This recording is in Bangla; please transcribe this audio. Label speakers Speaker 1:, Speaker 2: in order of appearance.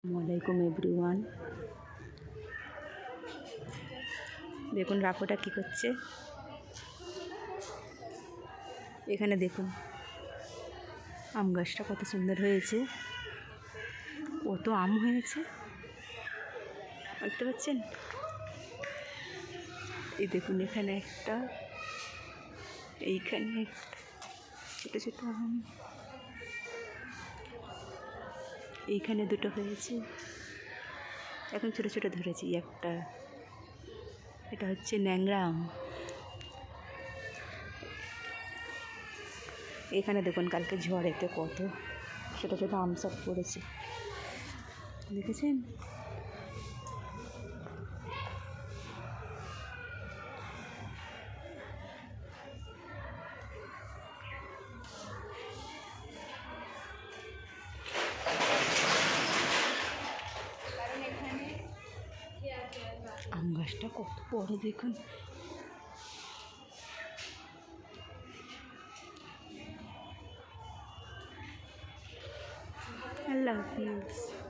Speaker 1: আসসালামাইকুম এভরিওয়ান। দেখুন রাফোটা কী করছে। এখানে দেখুন আম গাছটা কত সুন্দর হয়েছে, কত আম হয়েছে দেখতে পাচ্ছেন। এই দেখুন এখানে একটা, এইখানে ছোটো ছোটো আম, এইখানে দুটো হয়েছে, এখন ছোটো ছোটো ধরেছি একটা। এটা হচ্ছে ন্যাংরা আম। এখানে দেখুন কালকে ঝড়েতে কত ছোটো ছোটো আম সব পড়েছে, দেখেছেন। আম গাছটা কত বড় দেখুন। আল্লাহ হাফিজ।